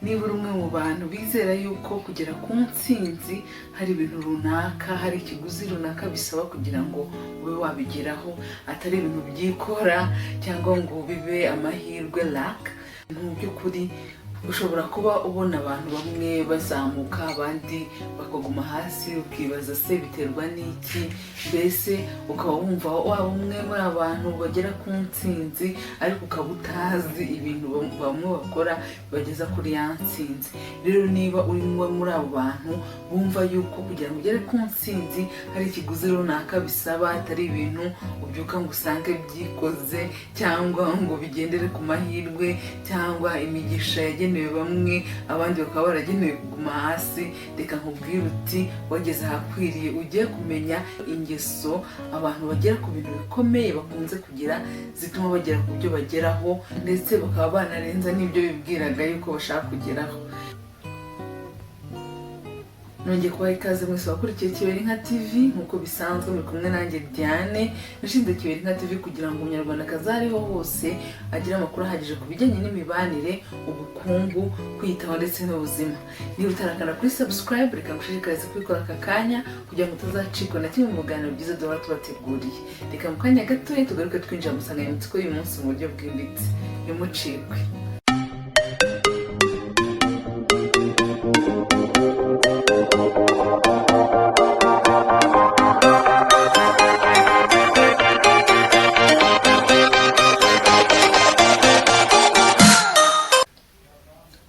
niba uri umwe mu bantu bizera yuko kugera ku ntsinzi hari ibintu runaka, hari ikiguzi runaka bisaba kugira ngo ube wabigeraho, atari ibintu byikora cyangwa ngo bibe amahirwe luck, mu by'ukuri ushobora kuba ubona abantu bamwe bazamuka abandi bakaguma hasi, ukibaza se biterwa n'iki? Mbese ukaba wumva waba umwe muri abantu bagera ku ntsinzi ariko ukaba utazi ibintu bamwe bakora bageza kuri ya ntsinzi. Rero niba uri muri abo bantu bumva yuko kugira ngo ugere ku ntsinzi hari ikiguzi runaka bisaba, atari ibintu ubyuka ngo usange byikoze cyangwa ngo bigendere ku mahirwe cyangwa imigisha yagenewe bamwe abandi bakaba baragenewe kuguma hasi, reka nkubwire uti wageze ahakwiriye. Ugiye kumenya ingeso abantu bagera ku bintu bikomeye bakunze kugira zituma bagera ku byo bageraho, ndetse bakaba banarenza n'ibyo bibwiraga yuko bashaka kugeraho. Nongeye kubaha ikaze mwese wakurikiye Kiberinka TV, nk'uko bisanzwe muri kumwe nanjye Diane. Nashinze Kiberinka TV kugira ngo umunyarwandakazi ariho hose agire amakuru ahagije ku bijyanye n'imibanire, ubukungu, kwiyitaho ndetse n'ubuzima. Niba utarakanda kuri subscribe, reka ngushishikarize kubikora aka kanya kugira ngo utazacikwa na kimwe mu biganiro byiza duhora tubateguriye. Reka mu kanya gatoya tugaruke twinjira mu nsanganyamatsiko y'uyu munsi mu buryo bwimbitse. Ntimucikwe.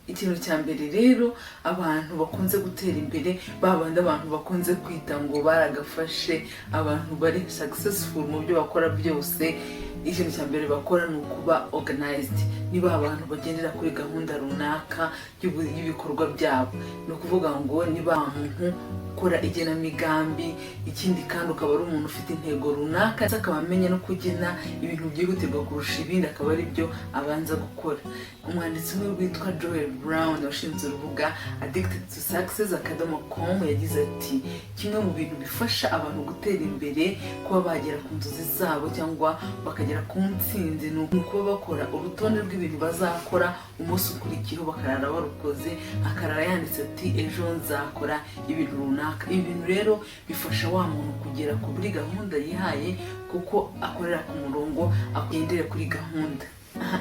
Ikintu cya mbere rero, abantu bakunze gutera imbere, babandi abantu bakunze kwita ngo baragafashe, abantu bari successful mu byo bakora byose, ikintu cya mbere bakora ni ukuba organized. Niba abantu bagendera kuri gahunda runaka y'ibikorwa byabo, ni ukuvuga ngo niba umuntu ukora igenamigambi, ikindi kandi ukaba ari umuntu ufite intego runaka, akaba amenya no kugena ibintu byihutirwa kurusha ibindi, akaba ari byo abanza gukora. Umwanditsi umwe witwa Joel Brown washinze urubuga addicted2success.com yagize ati, kimwe mu bintu bifasha abantu gutera imbere, kuba bagera ku nzozi zabo cyangwa bakagera ku ntsinzi, ni ukuba bakora urutonde rw'ibintu bazakora umunsi ukurikiyeho, bakarara barukoze, akarara yanditse ati ejo nzakora ibintu runaka. Ibintu rero bifasha wa muntu kugera kuri gahunda yihaye, kuko akorera ku murongo, agendera kuri gahunda.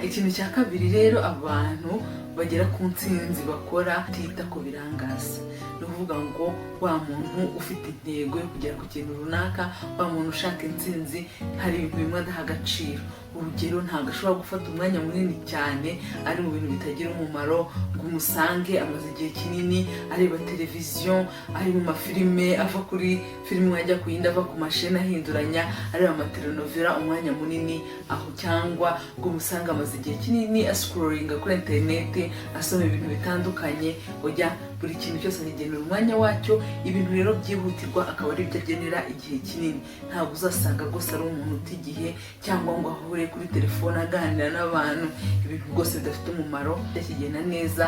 Ikintu cya kabiri rero, abantu bagera ku ntsinzi bakora tita ku birangaza. Ni ukuvuga ngo wa muntu ufite intego yo kugera ku kintu runaka, wa muntu ushaka intsinzi, hari ibintu bimwe adaha agaciro. Urugero, ntabwo ashobora gufata umwanya munini cyane ari mu bintu bitagira umumaro, ngo umusange amaze igihe kinini areba televiziyo, ari mu mafilime, ava kuri filime ajya ku yindi, ava ku masheni ahinduranya, areba amatelenovela umwanya munini aho, cyangwa ngo umusange amaze igihe kinini ascrollinga kuri interineti, asoma ibintu bitandukanye. Ujya buri kintu cyose agenera umwanya wacyo, ibintu rero byihutirwa akaba ari byo agenera igihe kinini. Ntabwo uzasanga rwose ari umuntu uta igihe, cyangwa ngo ahure kuri telefone aganira n'abantu ibintu rwose bidafite umumaro. Yakigena neza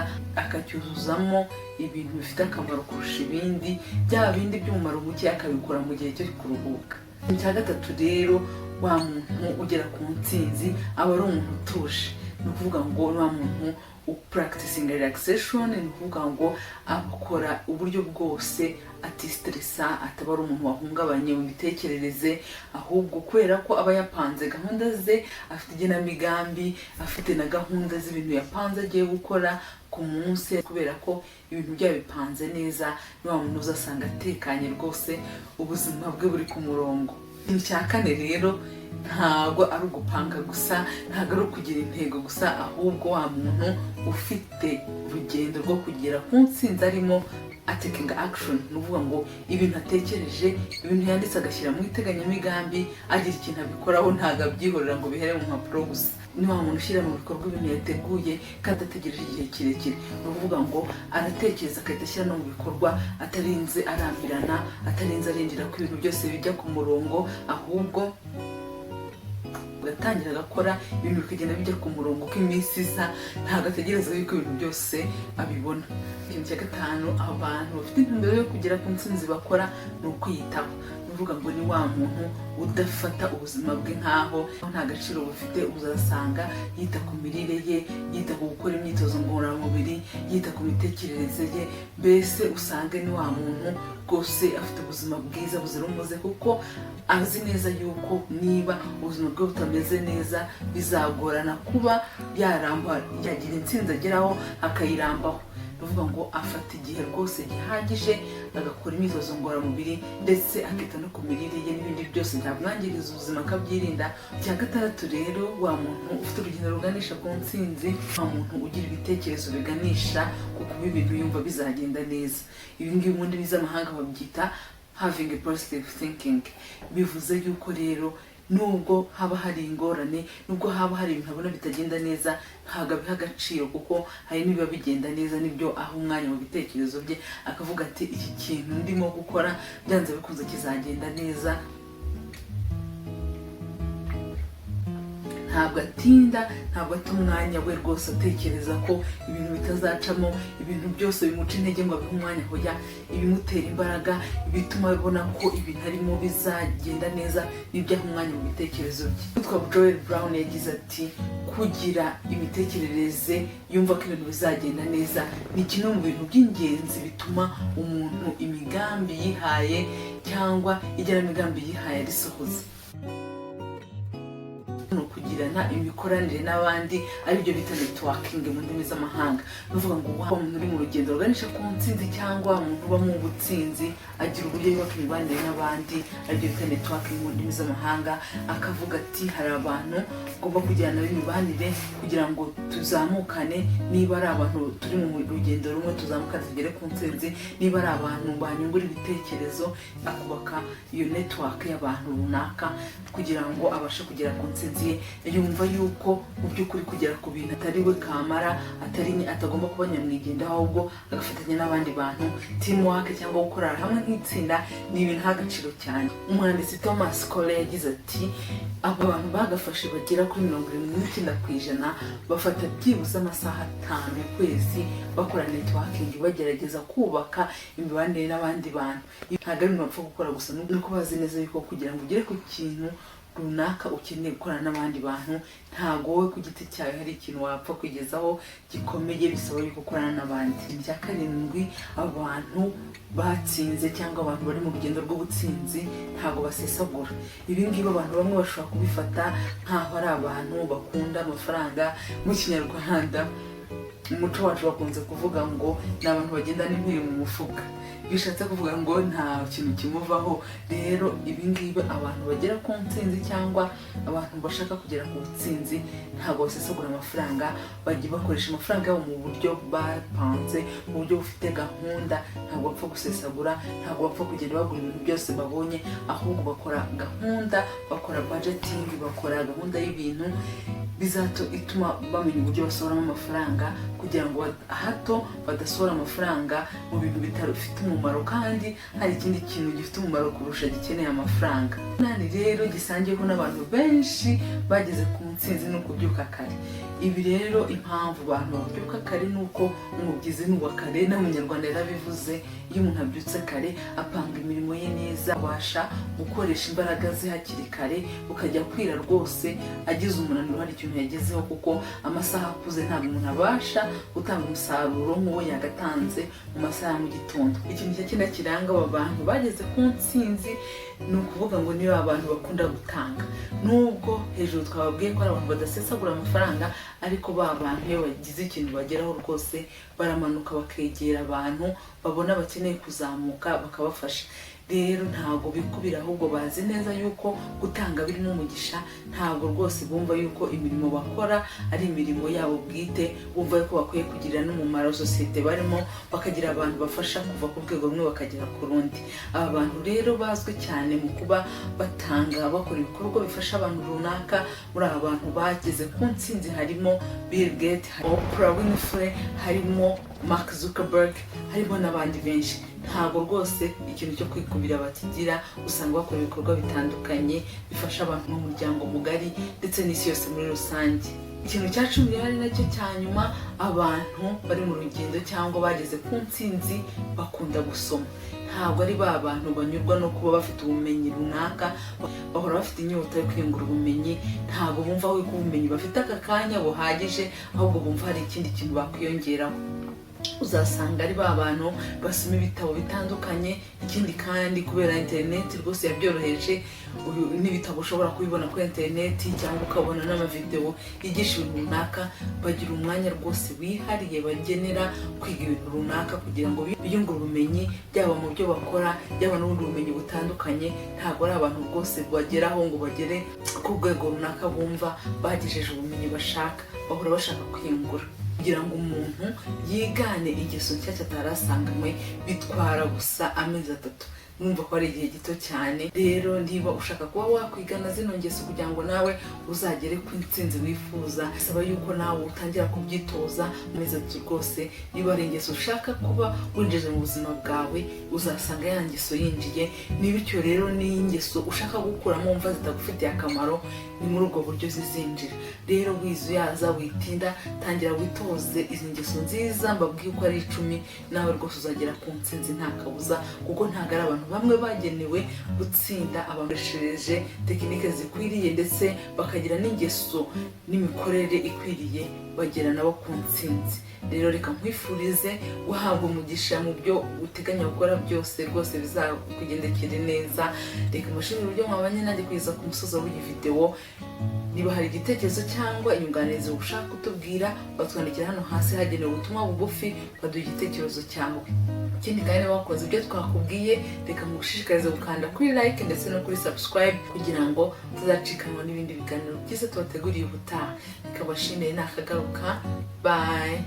akacyuzuzamo ibintu bifite akamaro kurusha ibindi, bya bindi by'umumaro muke akabikora mu gihe cyo kuruhuka. Icya gatatu rero, wa muntu ugera ku ntsinzi aba ari umuntu utuje. Ni ukuvuga ngo wa muntu practicing relaxation, ni ukuvuga ngo akora uburyo bwose atistressa, ataba ari umuntu wahungabanye mu mitekerereze, ahubwo kubera ko aba yapanze gahunda ze, afite igenamigambi, afite na gahunda z'ibintu yapanze agiye gukora ku munsi, kubera ko ibintu byabo bipanze neza, ni wa muntu uzasanga atekanye rwose, ubuzima bwe buri ku murongo. Ikintu cya kane rero, ntabwo ari ugupanga gusa, ntabwo ari ukugira intego gusa, ahubwo wa muntu ufite urugendo rwo kugera ku ntsinzi arimo taking action. Ni ukuvuga ngo ibintu atekereje, ibintu yanditse agashyira mu iteganyamigambi, agira ikintu abikoraho, ntabwo abyihorera ngo bihere mu mpapuro gusa. Ni wa muntu ushyira mu bikorwa ibintu yateguye kandi ategereje igihe kirekire. Ni ukuvuga ngo aratekereza agahita ashyira no mu bikorwa, atarinze arambirana, atarinze arindira ko ibintu byose bijya ku murongo, ahubwo agatangira agakora ibintu bikagenda bijya ku murongo uko iminsi isa, ntabwo ategereza yuko ibintu byose abibona. Ikintu cya gatanu, abantu bafite intumbero yo kugera ku ntsinzi bakora ni ukwiyitaho. Ni tuvuga ngo ni wa muntu udafata ubuzima bwe nkaho nta gaciro bufite. Uzasanga yita ku mirire ye, yita ku gukora imyitozo ngororamubiri, yita ku mitekerereze ye, mbese usange ni wa muntu rwose afite ubuzima bwiza buzira umuze, kuko azi neza yuko niba ubuzima bwe butameze neza bizagorana kuba yagira intsinzi ageraho akayirambaho. Bivuga ngo afata igihe rwose gihagije agakora imyitozo ngororamubiri ndetse akita no ku mirire ye n'ibindi byose byamwangiriza ubuzima akabyirinda. Icya gatandatu rero, wa muntu ufite urugendo ruganisha ku ntsinzi, wa muntu ugira ibitekerezo biganisha ku kuba ibintu yumva bizagenda neza. Ibi ngibi mu ndimi z'amahanga babyita having a positive thinking. Bivuze yuko rero nubwo haba hari ingorane, nubwo haba hari ibintu abona bitagenda neza, ntabwo abiha agaciro, kuko hari niba bigenda neza nibyo aho umwanya mu bitekerezo bye, akavuga ati iki kintu ndimo gukora byanze bikunze kizagenda neza. Ntabwo atinda, ntabwo ata umwanya we rwose atekereza ko ibintu bitazacamo, ibintu byose bimuca intege ngo abihe umwanya. Hoya, ibimutera imbaraga, ibituma abona ko ibintu arimo bizagenda neza nibyo aha umwanya mu bitekerezo bye. Witwa Joel Brown yagize ati kugira imitekerereze yumva ko ibintu bizagenda neza ni kimwe mu bintu by'ingenzi bituma umuntu imigambi yihaye cyangwa igenamigambi yihaye arisohoza. Kugirana imikoranire n'abandi aribyo bita networking mu ndimi z'amahanga. Bivuga ngo wa muntu uri mu rugendo ruganisha ku ntsinzi cyangwa umuntu uba mu butsinzi agira uburyo yubaka imibanire n'abandi, aribyo bita networking mu ndimi z'amahanga. Akavuga ati hari abantu ugomba kugirana n'imibanire kugira ngo tuzamukane. Niba ari abantu turi mu rugendo rumwe tuzamukane tugere ku ntsinzi, niba ari abantu banyungura ibitekerezo, akubaka iyo network y'abantu runaka kugira ngo abashe kugera ku ntsinzi ye. Yumva yuko mu by'ukuri kugera ku bintu atari we kamara, atagomba kuba nyamwigendaho, ahubwo agafatanya n'abandi bantu. Teamwork cyangwa gukorera hamwe nk'itsinda ni ibintu h'agaciro cyane. Umwanditsi Thomas Cole yagize ati aba bantu bagafashe bagera kuri 79% bafata byibuze amasaha 5 mu kwezi bakora networking, bagerageza kubaka imibanire n'abandi bantu. Ntabwo ari ibintu bapfa gukora gusa, nuko bazi neza yuko kugira ngo ugere ku kintu runaka ukeneye gukorana n'abandi bantu, ntago wowe ku giti cyawe hari ikintu wapfa kwigezaho gikomeye, bisaba yuko ukorana n'abandi. Icya karindwi, abantu batsinze cyangwa abantu bari mu rugendo rw'ubutsinzi ntago basesagura. Ibi ngibi abantu bamwe bashobora kubifata nkaho ari abantu bakunda amafaranga. Mu Kinyarwanda umuco wacu bakunze kuvuga ngo ni abantu bagenda n'impiri mu mufuka, bishatse kuvuga ngo nta kintu kimuvaho. Rero ibi ngibi abantu bagera ku ntsinzi cyangwa abantu bashaka kugera ku butsinzi ntabwo basesagura amafaranga, bagiye bakoresha amafaranga yabo mu buryo bapanze, mu buryo bufite gahunda. Ntabwo bapfa gusesagura, ntabwo bapfa kugenda bagura ibintu byose babonye, ahubwo bakora gahunda, bakora budgeting, bakora gahunda y'ibintu ituma bamenya uburyo basohoramo amafaranga kugira ngo hato badasohora amafaranga mu bintu bifite umumaro, kandi hari ikindi kintu gifite umumaro kurusha gikeneye amafaranga. Nani rero gisangiyeho n'abantu benshi bageze ku ntsinzi no kubyuka kare. Ibi rero impamvu abantu babyuka kare nuko umubyizi n'uwa kare, n'Umunyarwanda yarabivuze, iyo umuntu abyutse kare apanga imirimo ye neza, abasha gukoresha imbaraga ze hakiri kare, ukajya kwira rwose agize umunaniro hari ikintu yagezeho, kuko amasaha akuze ntabwo umuntu abasha gutanga umusaruro nk'uwo yagatanze mu masaha ya mu gitondo. Ikintu cyakina kiranga aba bantu bageze ku ntsinzi ni ukuvuga ngo niba abantu bakunda gutanga. Nubwo hejuru twababwiye ko ari abantu badasesagura amafaranga, ariko ba bantu iyo bagize ikintu bageraho rwose baramanuka bakegera abantu babona bakeneye kuzamuka bakabafasha. Rero ntago bikubira, ahubwo bazi neza yuko gutanga birimo umugisha. Ntago rwose bumva yuko imirimo bakora ari imirimo yabo bwite, bumva yuko bakwiye kugirira n'umumaro sosiyete barimo, bakagira abantu bafasha kuva ku rwego rumwe bakagera ku rundi. Aba bantu rero bazwi cyane mu kuba batanga, bakora ibikorwa bifasha abantu runaka. Muri aba bantu bageze ku ntsinzi harimo Bill Gates, Oprah Winfrey, harimo Mark Zuckerberg, harimo n'abandi benshi. Ntabwo rwose ikintu cyo kwikubira bakigira, usanga bakora ibikorwa bitandukanye bifasha abantu mu muryango mugari ndetse n'isi yose muri rusange. ikintu cya 10 ari nacyo cyanyuma, abantu bari mu rugendo cyangwa bageze ku ntsinzi bakunda gusoma. Ntabwo ari ba bantu banyurwa no kuba bafite ubumenyi runaka, bahora bafite inyota yo kwiyungura ubumenyi. Ntabwo bumva ko ubumenyi bafite aka kanya buhagije, ahubwo bumva hari ikindi kintu bakwiyongeraho. Uzasanga ari ba bantu basoma ibitabo bitandukanye. Ikindi kandi kubera internet rwose yabyoroheje, n'ibitabo ushobora kubibona kuri internet cyangwa ukabona n'amavideo yigisha ibintu runaka, bagira umwanya rwose wihariye bagenera kwiga ibintu runaka kugira ngo biyungure ubumenyi, byaba mu byo bakora, byaba n'ubundi bumenyi butandukanye. Ntabwo ari abantu rwose bageraho ngo bagere ku rwego runaka bumva bagejeje ubumenyi bashaka, bahora bashaka kwiyungura. Kugira ngo umuntu yigane ingeso nshyashya atarasanganywe bitwara gusa amezi 3. Numva ko ari igihe gito cyane. Rero niba ushaka kuba wakwigana zino ngeso kugira ngo nawe uzagere ku ntsinzi wifuza, saba yuko nawe utangira kubyitoza amezi 3 rwose. Niba ari ingeso ushaka kuba winjije mu buzima bwawe, uzasanga ya ngeso yinjiye. Bityo rero ni ingeso ushaka gukuramo wumva zitagufitiye akamaro, ni muri ubwo buryo zizinjira. Rero wizuyaza witinda, tangira witoze izi ngeso nziza mbabwiye uko ari 10, nawe rwose uzagera ku ntsinzi nta kabuza, kuko ntago ari abantu bamwe bagenewe gutsinda, abakoresheje tekinike zikwiriye ndetse bakagira n'ingeso n'imikorere ikwiriye, bagera nabo ku ntsinzi. Rero reka nkwifurize guhabwa umugisha mu byo uteganya gukora byose, rwose bizakugendekere neza. Reka mbashimire uburyo mwabanye nanjye kugeza ku musozo w'iyi video. Niba hari igitekerezo cyangwa inyunganizi ushaka kutubwira, batwandikira hano hasi hagenewe ubutumwa bugufi, baduha igitekerezo cyawe. Ikindi kandi wakoze ibyo twakubwiye, reka mugushishikarize gukanda kuri like ndetse no kuri subscribe kugira ngo tuzacikanwa n'ibindi biganiro byiza tubateguriye ubutaha. Reka bashimire nakagaruka. Bye.